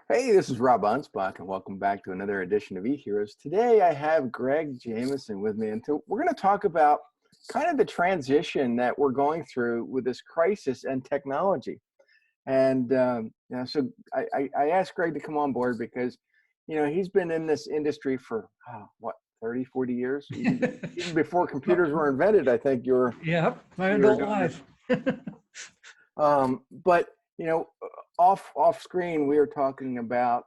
Hey, this is Rob Anspach, and welcome back to another edition of eHeroes. Today, I have Greg Jameson with me, and we're going to talk about kind of the transition that we're going through with this crisis and technology. And so I asked Greg to come on board because, he's been in this industry for, 30, 40 years? Even before computers were invented, I think Yeah, my you were adult doing this. life. But off screen, we were talking about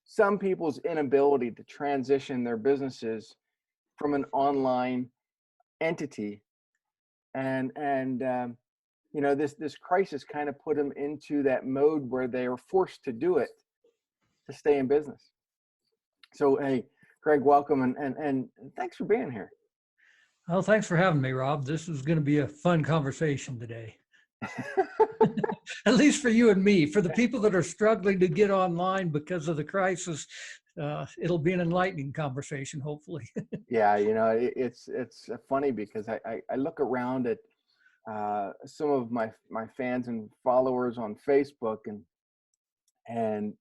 some people's inability to transition their businesses from an online entity, and this crisis kind of put them into that mode where they are forced to do it to stay in business. So, hey, Greg, welcome, and thanks for being here. Well, thanks for having me, Rob. This is going to be a fun conversation today. At least for you and me. For the people that are struggling to get online because of the crisis, it'll be an enlightening conversation, hopefully. Yeah, it's funny because I look around at some of my fans and followers on Facebook, and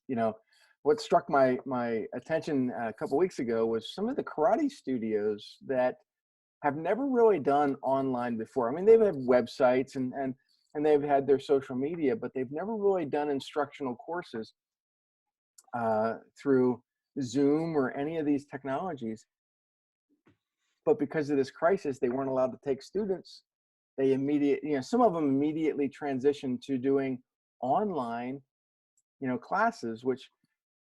what struck my attention a couple weeks ago was some of the karate studios that have never really done online before. I mean, they've had websites and they've had their social media, but they've never really done instructional courses through Zoom or any of these technologies. But because of this crisis, they weren't allowed to take students. Some of them immediately transitioned to doing online, classes, which,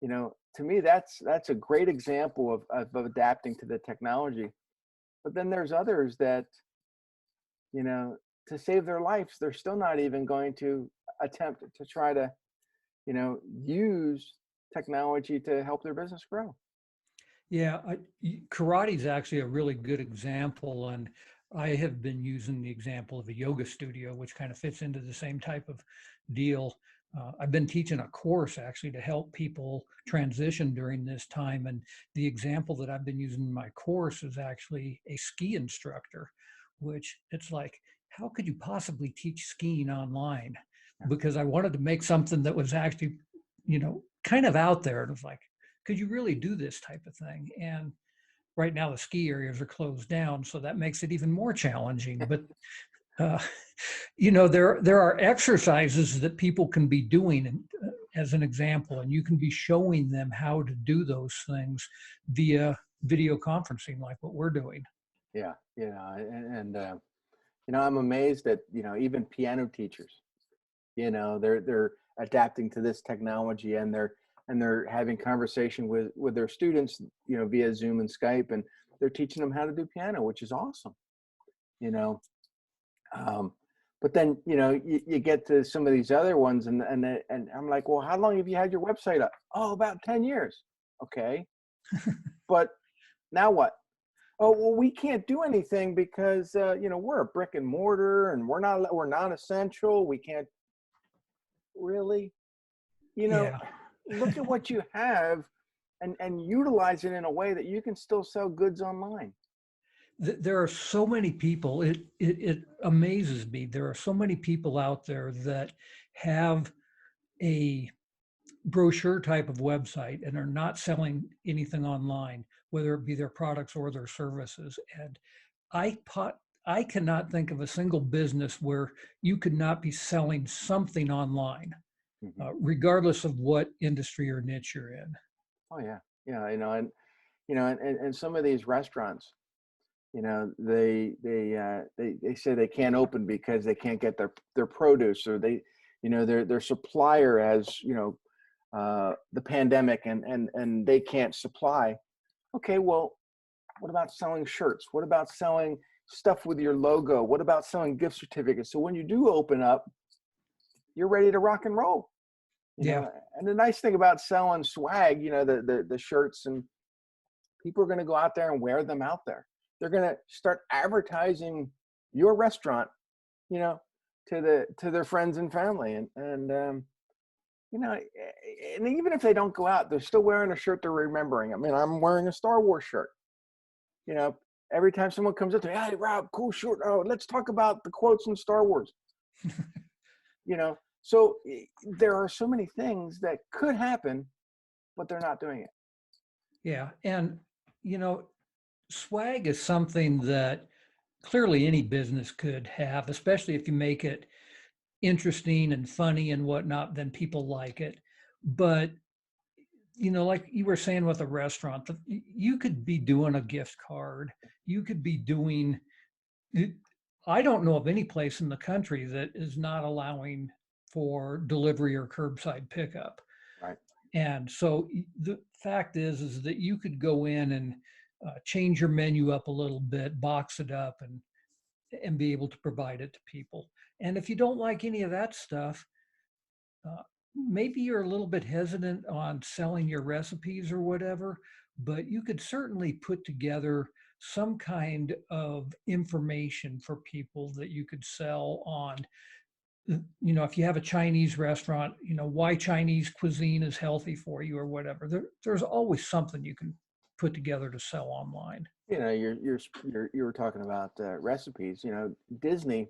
to me, that's a great example of adapting to the technology. But then there's others that, to save their lives, they're still not even going to attempt to try to, use technology to help their business grow. Yeah, karate is actually a really good example. And I have been using the example of a yoga studio, which kind of fits into the same type of deal. I've been teaching a course actually to help people transition during this time. And the example that I've been using in my course is actually a ski instructor, which it's like, how could you possibly teach skiing online? Because I wanted to make something that was actually, kind of out there. And it was like, could you really do this type of thing? And right now the ski areas are closed down, so that makes it even more challenging. But uh, there are exercises that people can be doing as an example, and you can be showing them how to do those things via video conferencing, like what we're doing. Yeah, I'm amazed that even piano teachers, they're adapting to this technology, and they're having conversation with their students, via Zoom and Skype, and they're teaching them how to do piano, which is awesome. you know um, but then you get to some of these other ones, and I'm like, well, how long have you had your website up? Oh, about 10 years. Okay, but now what? Oh, well, we can't do anything because we're a brick and mortar, and we're not essential. We can't really, you know Yeah. look at what you have, and utilize it in a way that you can still sell goods online. There are so many people, it amazes me. There are so many people out there that have a brochure type of website and are not selling anything online, whether it be their products or their services. And I pot, I cannot think of a single business where you could not be selling something online, Hmm. regardless of what industry or niche you're in. Oh yeah, yeah, and some of these restaurants, they say they can't open because they can't get their produce, or their supplier has the pandemic, and they can't supply. Okay, well, what about selling shirts? What about selling stuff with your logo? What about selling gift certificates? So when you do open up, you're ready to rock and roll. Yeah. And the nice thing about selling swag, the shirts, and people are going to go out there and wear them out there. They're going to start advertising your restaurant, you know, to their friends and family, you know, and even if they don't go out, they're still wearing a shirt they're remembering. I mean, I'm wearing a Star Wars shirt. You know, every time someone comes up to me, hey, Rob, cool shirt. Oh, let's talk about the quotes from Star Wars. You know, So there are so many things that could happen, but they're not doing it. Yeah. And, swag is something that clearly any business could have, especially if you make it interesting and funny and whatnot, then people like it. But, like you were saying with a restaurant, you could be doing a gift card. You could be doing, I don't know of any place in the country that is not allowing for delivery or curbside pickup. Right. And so the fact is that you could go in and change your menu up a little bit, box it up, and be able to provide it to people. And if you don't like any of that stuff, maybe you're a little bit hesitant on selling your recipes or whatever, but you could certainly put together some kind of information for people that you could sell on. If you have a Chinese restaurant, why Chinese cuisine is healthy for you or whatever. There's always something you can put together to sell online. You were talking about recipes. Disney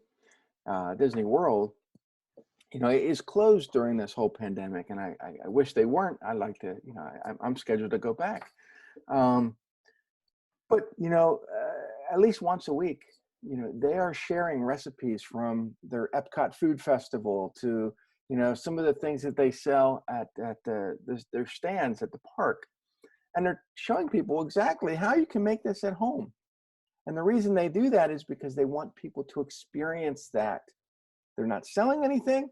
World, is closed during this whole pandemic, and I wish they weren't. I like to, I'm scheduled to go back, but at least once a week, they are sharing recipes from their Epcot Food Festival to some of the things that they sell at their stands at the park, and they're showing people exactly how you can make this at home. And the reason they do that is because they want people to experience that. They're not selling anything,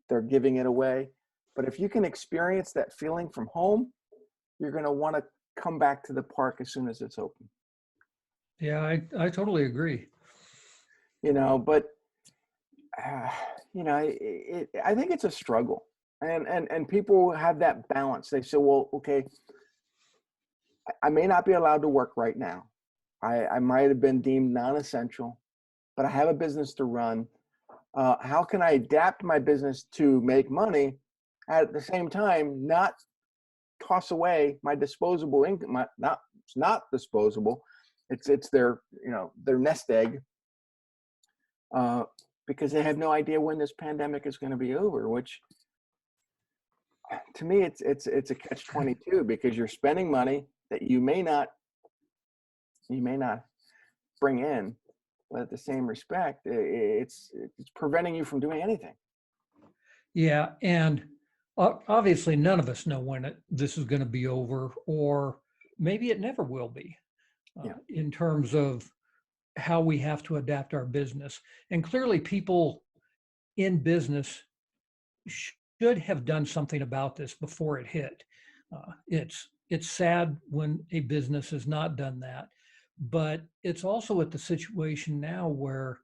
they're giving it away. But if you can experience that feeling from home, you're going to want to come back to the park as soon as it's open. Yeah, I totally agree. But I think it's a struggle, and people have that balance. They say, well, okay, I may not be allowed to work right now. I might have been deemed non-essential, but I have a business to run. How can I adapt my business to make money at the same time, not toss away my disposable income? It's not disposable. It's their nest egg, because they have no idea when this pandemic is going to be over. Which, to me, it's a catch-22, because you're spending money that you may not bring in, but at the same respect, it's preventing you from doing anything. Yeah, and obviously none of us know when this is going to be over, or maybe it never will be, in terms of how we have to adapt our business. And clearly people in business should have done something about this before it hit. It's sad when a business has not done that, but it's also at the situation now where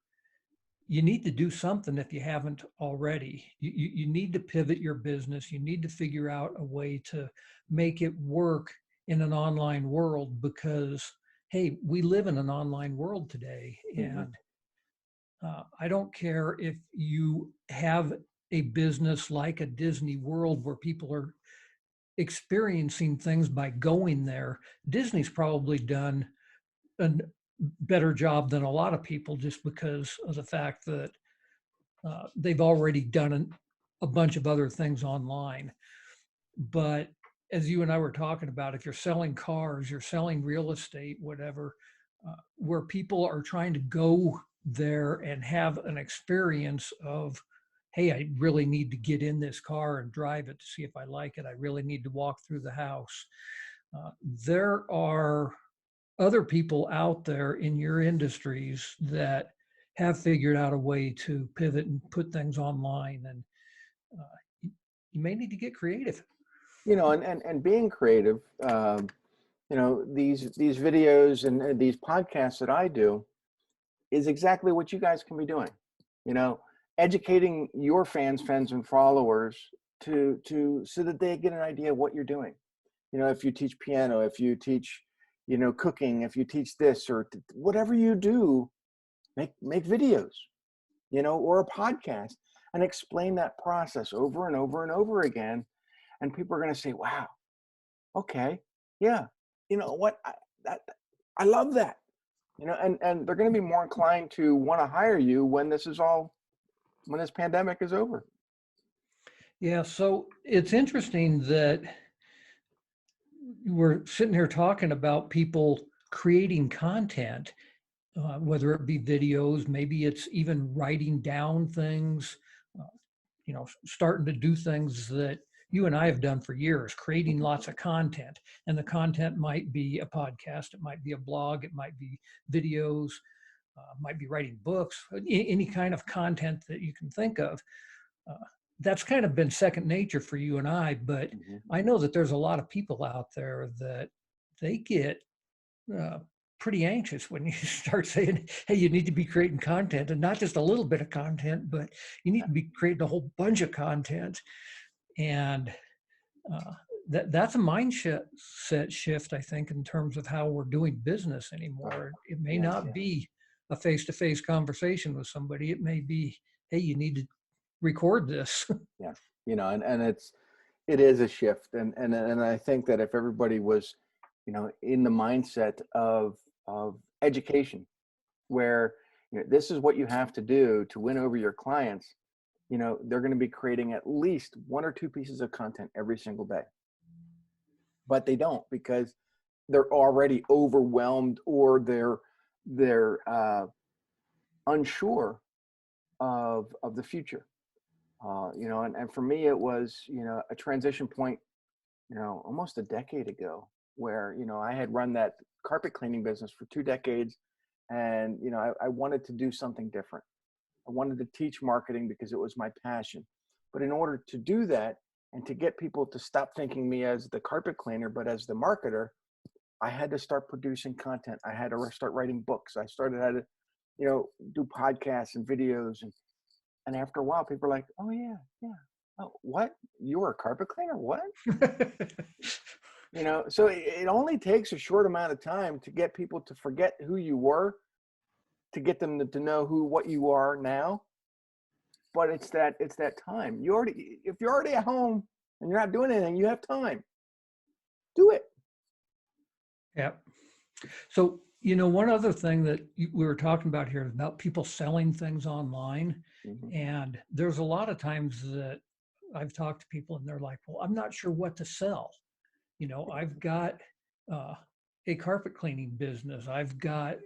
you need to do something if you haven't already. You need to pivot your business. You need to figure out a way to make it work in an online world, because, hey, we live in an online world today. Mm-hmm. And I don't care if you have a business like a Disney World where people are experiencing things by going there. Disney's probably done a better job than a lot of people, just because of the fact that they've already done a bunch of other things online. But as you and I were talking about, if you're selling cars, you're selling real estate, whatever, where people are trying to go there and have an experience of, hey, I really need to get in this car and drive it to see if I like it. I really need to walk through the house. There are other people out there in your industries that have figured out a way to pivot and put things online, and you may need to get creative. And being creative, these videos and these podcasts that I do is exactly what you guys can be doing. Educating your fans and followers to so that they get an idea of what you're doing. If you teach piano, if you teach cooking, if you teach this or whatever you do, make videos, or a podcast, and explain that process over and over and over again. And people are going to say, wow, okay, yeah, you know what, I love that, and they're going to be more inclined to want to hire you when this pandemic is over. Yeah, so it's interesting that we're sitting here talking about people creating content, whether it be videos, maybe it's even writing down things, uh, starting to do things that you and I have done for years, creating lots of content. And the content might be a podcast, it might be a blog, it might be videos, might be writing books, any kind of content that you can think of. Uh, that's kind of been second nature for you and I, but Mhm. I know that there's a lot of people out there that they get uh, pretty anxious when you start saying, hey, you need to be creating content, and not just a little bit of content, but you need Yeah. to be creating a whole bunch of content. And uh, that's a mindset shift, I think, in terms of how we're doing business Oh, anymore. It may yeah, not yeah, be a face-to-face conversation with somebody. It may be, hey, you need to record this. yeah. And it is a shift, and I think that if everybody was, in the mindset of education, where this is what you have to do to win over your clients, they're going to be creating at least one or two pieces of content every single day. But they don't, because they're already overwhelmed, or they're unsure of the future. And for me, it was a transition point, almost a decade ago, where I had run that carpet cleaning business for 2 decades, and I wanted to do something different. I wanted to teach marketing because it was my passion. But in order to do that, and to get people to stop thinking me as the carpet cleaner, but as the marketer, I had to start producing content. I had to start writing books. I started had to, do podcasts and videos, and after a while, people are like, "Oh yeah, yeah. Oh, what? You were a carpet cleaner? What?" So it only takes a short amount of time to get people to forget who you were, to get them to know what you are now. But it's that time. If you're already at home and you're not doing anything, you have time. Do it. Yeah. So, one other thing that we were talking about here is about people selling things online. Mhm. And there's a lot of times that I've talked to people and they're like, well, I'm not sure what to sell. I've got uh, a carpet cleaning business, I've got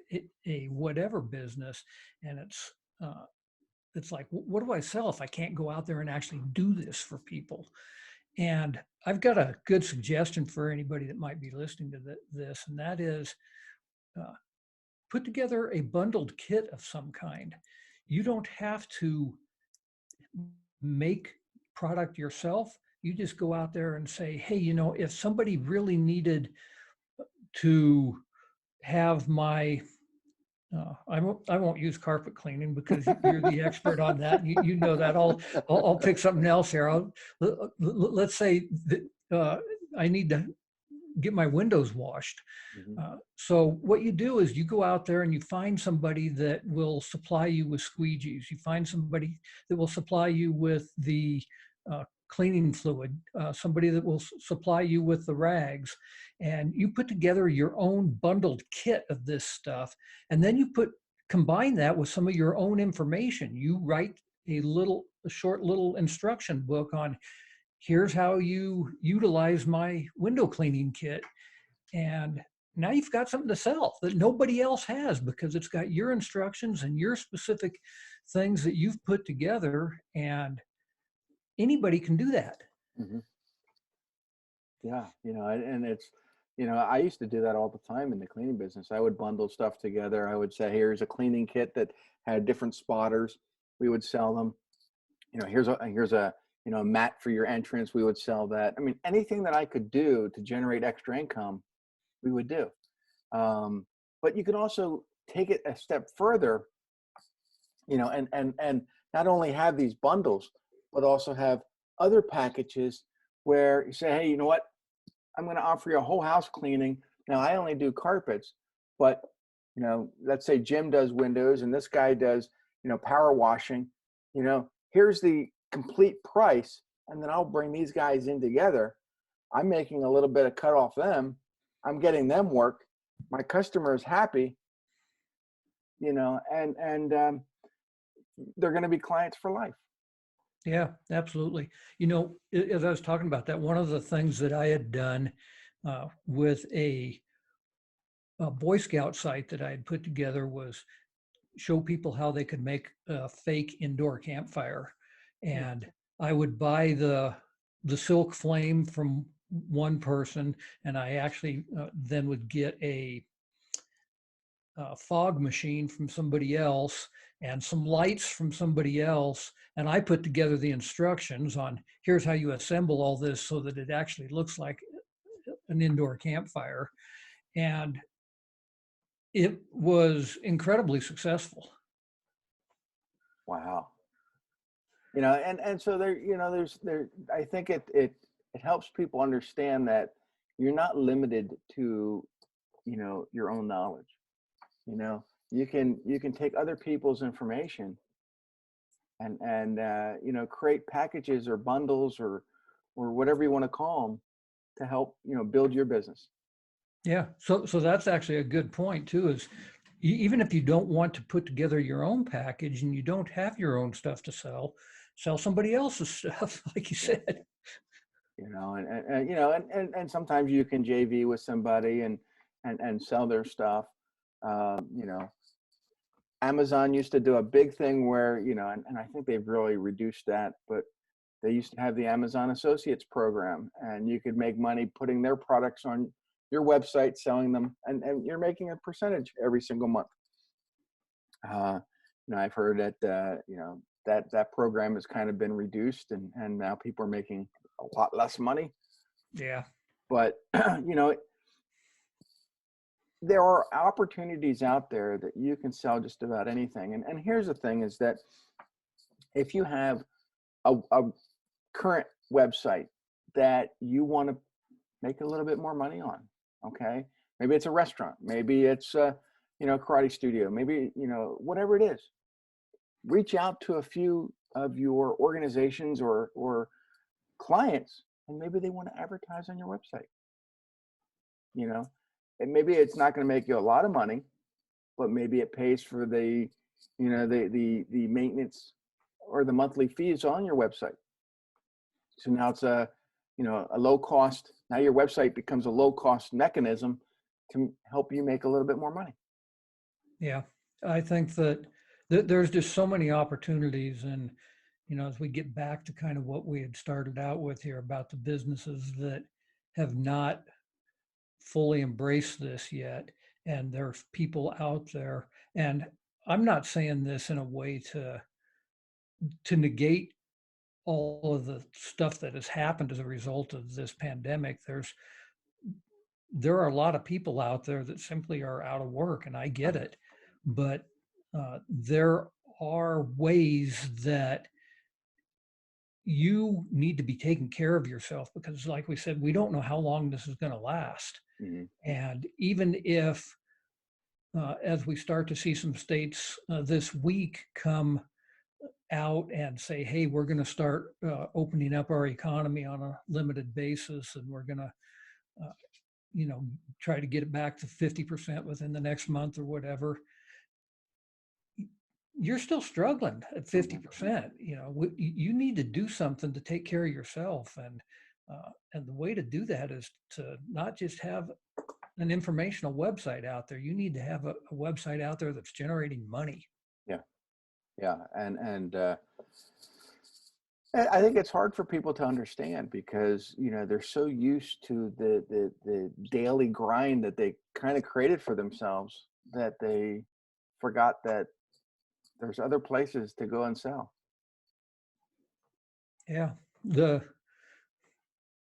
a whatever business, and it's like, what do I sell if I can't go out there and actually do this for people? And I've got a good suggestion for anybody that might be listening to this, and that is, uh, put together a bundled kit of some kind. You don't have to make product yourself. You just go out there and say, hey, if somebody really needed to have my I won't use carpet cleaning because you're the expert on that. You know that. I'll pick something else here. Let's say that I need to get my windows washed. Mhm. So what you do is you go out there and you find somebody that will supply you with squeegees. You find somebody that will supply you with the cleaning fluid, somebody that will supply you with the rags, and you put together your own bundled kit of this stuff, and then you combine that with some of your own information. You write a short little instruction book on, here's how you utilize my window cleaning kit, and now you've got something to sell that nobody else has, because it's got your instructions and your specific things that you've put together, and anybody can do that. Mhm. Yeah, and it's, I used to do that all the time in the cleaning business. I would bundle stuff together. I would say, here's a cleaning kit that had different spotters. We would sell them. Here's a mat for your entrance. We would sell that. I mean, anything that I could do to generate extra income, we would do. But you can also take it a step further, and not only have these bundles, but also have other packages where you say, hey, you know what? I'm going to offer you a whole house cleaning. Now, I only do carpets, but let's say Jim does windows and this guy does, power washing. Here's the complete price, and then I'll bring these guys in together. I'm making a little bit of cut off them. I'm getting them work. My customer is happy, and they're going to be clients for life. Yeah, absolutely. You know, as I was talking about that, one of the things that I had done with a Boy Scout site that I had put together was show people how they could make a fake indoor campfire. Hmm. And I would buy the silk flame from one person, and I actually then would get a fog machine from somebody else and some lights from somebody else. And I put together the instructions on here's how you assemble all this so that it actually looks like an indoor campfire. And it was incredibly successful. Wow. You know, and so there, you know, I think it helps people understand that you're not limited to, you know, your own knowledge. You know, you can take other people's information and you know, create packages or bundles or whatever you want to call them to help, you know, build your business. Yeah. So that's actually a good point too, is even if you don't want to put together your own package and you don't have your own stuff to sell, sell somebody else's stuff, like you Yeah. said. You know, and you know, and sometimes you can JV with somebody and sell their stuff. You know, Amazon used to do a big thing where, you know, and I think they've really reduced that, but they used to have the Amazon Associates program, and you could make money putting their products on your website, selling them, and you're making a percentage every single month. Uh, you know, I've heard that you know, that program has kind of been reduced, and now people are making a lot less money. Yeah. But you know, there are opportunities out there that you can sell just about anything. And here's the thing is that if you have a current website that you want to make a little bit more money on, okay, maybe it's a restaurant, maybe it's a, you know, karate studio, maybe, you know, whatever it is, reach out to a few of your organizations or clients, and maybe they want to advertise on your website, you know, and maybe it's not going to make you a lot of money, but maybe it pays for the, you know, the maintenance or the monthly fees on your website. So now it's a, you know, a low cost. Now your website becomes a low cost mechanism to help you make a little bit more money. Yeah. I think that there's just so many opportunities. And, you know, as we get back to kind of what we had started out with here about the businesses that have not fully embraced this yet, and there's people out there, and I'm not saying this in a way to negate all of the stuff that has happened as a result of this pandemic. There are a lot of people out there that simply are out of work, and I get it, but there are ways that you need to be taking care of yourself, because like we said, we don't know how long this is going to last. Mm-hmm. And even if as we start to see some states this week come out and say, hey, we're going to start opening up our economy on a limited basis, and we're going to, uh, you know, try to get it back to 50% within the next month or whatever, you're still struggling at Mm-hmm. 50%. You know, you need to do something to take care of yourself. And the way to do that is to not just have an informational website out there. You need to have a website out there that's generating money. Yeah, yeah, and I think it's hard for people to understand because, you know, they're so used to the daily grind that they kind of created for themselves that they forgot that there's other places to go and sell. Yeah.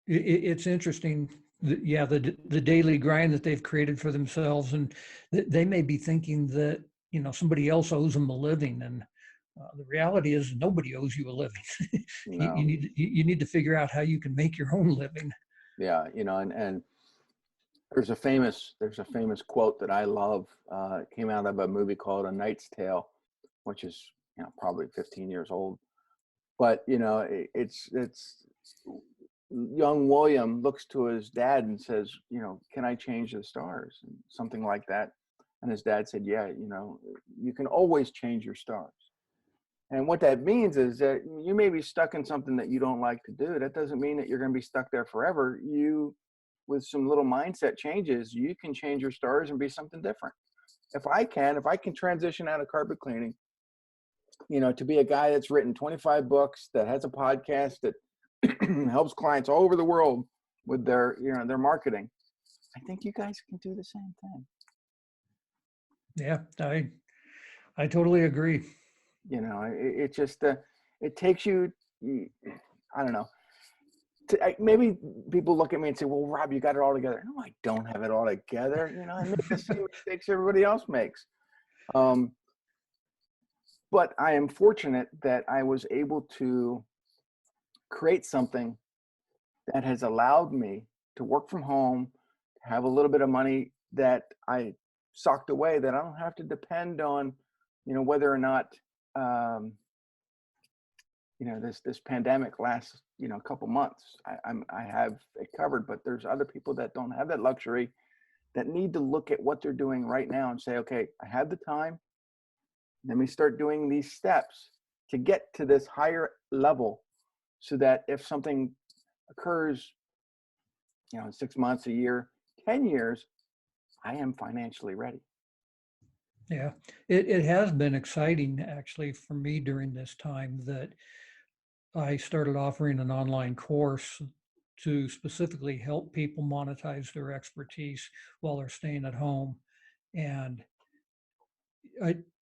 It's interesting. Yeah, the daily grind that they've created for themselves, and they may be thinking that, you know, somebody else owes them a living, and the reality is nobody owes you a living. No, You need to figure out how you can make your own living. yeah, you know, and there's a famous quote that I love. It came out of a movie called A Knight's Tale, which is, you know, probably 15 years old. But you know, it's young William looks to his dad and says, you know, can I change the stars? And something like that. And his dad said, yeah, you know, you can always change your stars. And what that means is that you may be stuck in something that you don't like to do. That doesn't mean that you're going to be stuck there forever. With some little mindset changes, you can change your stars and be something different. If I can transition out of carpet cleaning, to be a guy that's written 25 books, that has a podcast that helps clients all over the world with their marketing, I think you guys can do the same thing. Yeah, I totally agree. It just it takes you, I don't know. Maybe people look at me and say, "Well, Rob, you got it all together." No, I don't have it all together. I make the same mistakes everybody else makes. But I am fortunate that I was able to create something that has allowed me to work from home, have a little bit of money that I socked away, that I don't have to depend on, whether or not, this pandemic lasts, a couple months. I have it covered, but there's other people that don't have that luxury, that need to look at what they're doing right now and say, okay, I have the time. Let me start doing these steps to get to this higher level, so that if something occurs, in 6 months, a year, 10 years, I am financially ready. Yeah, it has been exciting actually for me during this time that I started offering an online course to specifically help people monetize their expertise while they're staying at home. And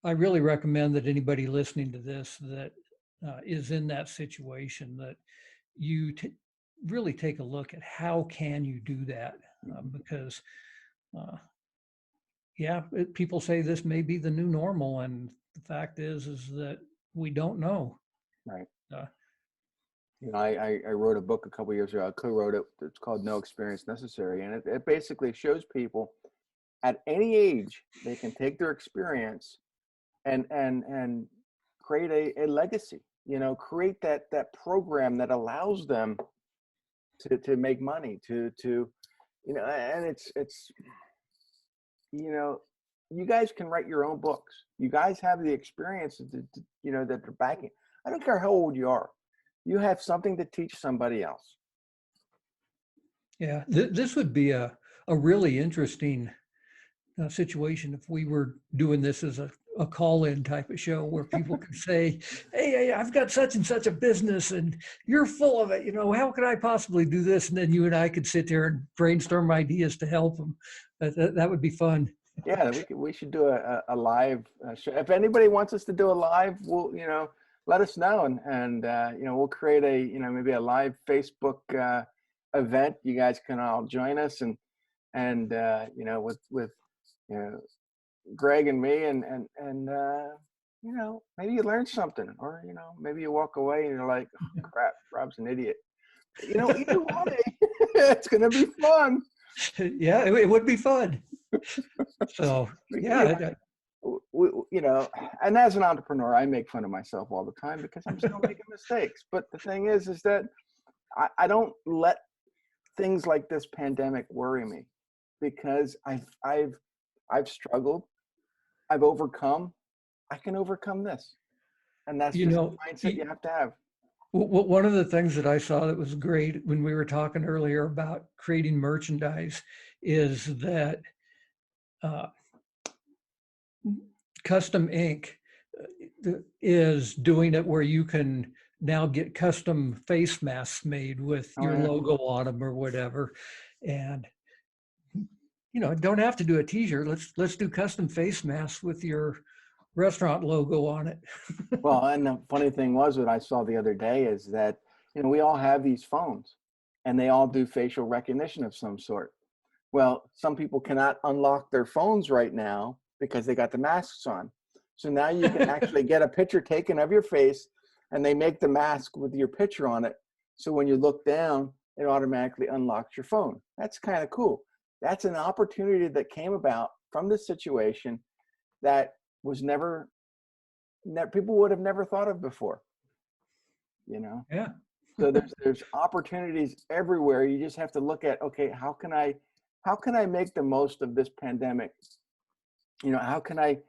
I really recommend that anybody listening to this that is in that situation, that you really take a look at how can you do that, because people say this may be the new normal, and the fact is that we don't know. Right. Uh, I wrote a book a couple years ago. I co-wrote it. It's called No Experience Necessary, and it basically shows people at any age they can take their experience and create a legacy. Create that program that allows them to make money, to and it's you guys can write your own books. You guys have the experience that they're backing. I don't care how old you are. You have something to teach somebody else. Yeah, this would be a really interesting situation if we were doing this as a call-in type of show where people could say, hey, I've got such and such a business and you're full of it. How could I possibly do this? And then you and I could sit there and brainstorm ideas to help them. That would be fun. Yeah, we should do a live show. If anybody wants us to do a live, we'll let us know, and we'll create maybe a live Facebook event. You guys can all join us, and with Greg and me, and maybe you learn something, or maybe you walk away and you're like, oh, crap, Rob's an idiot. Either way, it's gonna be fun. Yeah, it would be fun. So yeah, and as an entrepreneur, I make fun of myself all the time because I'm still making mistakes. But the thing is that I don't let things like this pandemic worry me, because I've struggled, I've overcome. I can overcome this, and that's just the mindset you have to have. One of the things that I saw that was great when we were talking earlier about creating merchandise is that Custom Ink is doing it where you can now get custom face masks made with your logo on them or whatever. And don't have to do a t-shirt. Let's do custom face masks with your restaurant logo on it. Well, and the funny thing was, what I saw the other day is that we all have these phones, and they all do facial recognition of some sort. Well, some people cannot unlock their phones right now because they got the masks on. So now you can actually get a picture taken of your face, and they make the mask with your picture on it. So when you look down, it automatically unlocks your phone. That's kind of cool. That's an opportunity that came about from this situation that was people would have never thought of before. Yeah. So there's opportunities everywhere. You just have to look at, okay, how can I make the most of this pandemic? How can I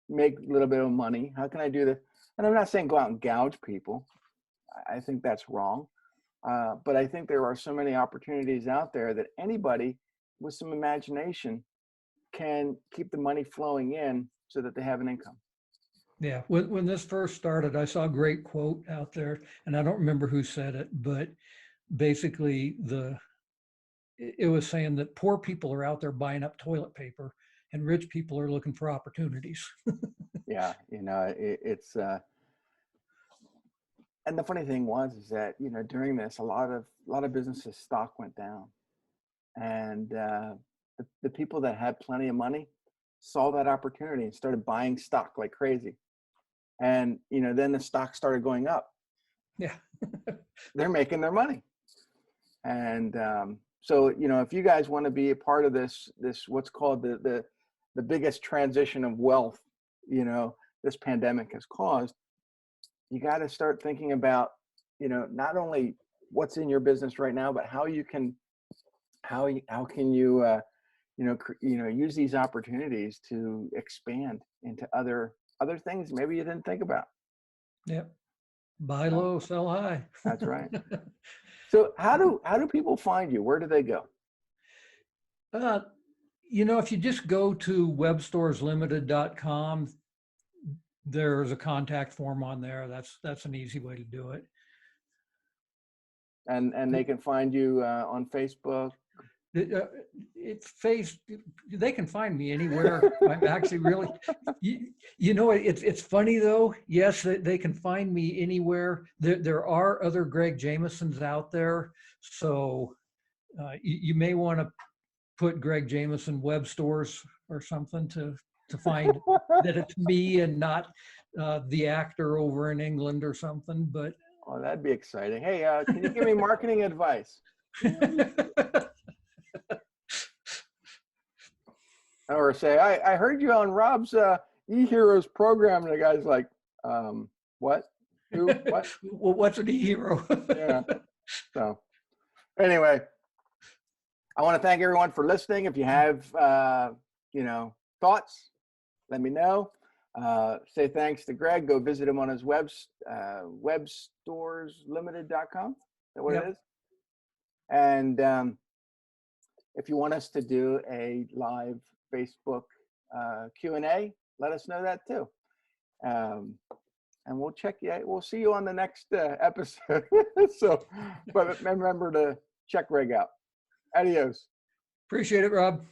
make a little bit of money? How can I do this? And I'm not saying go out and gouge people. I think that's wrong. But I think there are so many opportunities out there that anybody with some imagination can keep the money flowing in so that they have an income. Yeah, when this first started, I saw a great quote out there, and I don't remember who said it, but basically it was saying that poor people are out there buying up toilet paper, and rich people are looking for opportunities. Yeah, it's and the funny thing is that during this, a lot of businesses stock went down, and the people that had plenty of money saw that opportunity and started buying stock like crazy. And then the stock started going up. Yeah. They're making their money. And so if you guys want to be a part of this what's called the biggest transition of wealth this pandemic has caused, you got to start thinking about not only what's in your business right now, but how can you use these opportunities to expand into other things maybe you didn't think about. Yep. Buy low, sell high. That's right. So how do people find you? Where do they go? If you just go to webstoreslimited.com, there's a contact form on there. That's an easy way to do it. And they can find you on Facebook. They can find me anywhere. I'm actually really, it's funny though. Yes, they can find me anywhere. There are other Greg Jamesons out there. So you may want to put Greg Jameson web stores or something to find that it's me and not the actor over in England or something. But oh, that'd be exciting. Hey, can you give me marketing advice? Or say, I heard you on Rob's eHeroes program, and the guy's like, what? Who? What? Well, what's an eHero? Yeah. So anyway, I want to thank everyone for listening. If you have thoughts, let me know. Say thanks to Greg. Go visit him on his webstoreslimited.com. Is that what it is? And if you want us to do a live Facebook Q&A, let us know that too. And we'll check you. We'll see you on the next episode. So, but remember to check Greg out. Adios. Appreciate it, Rob.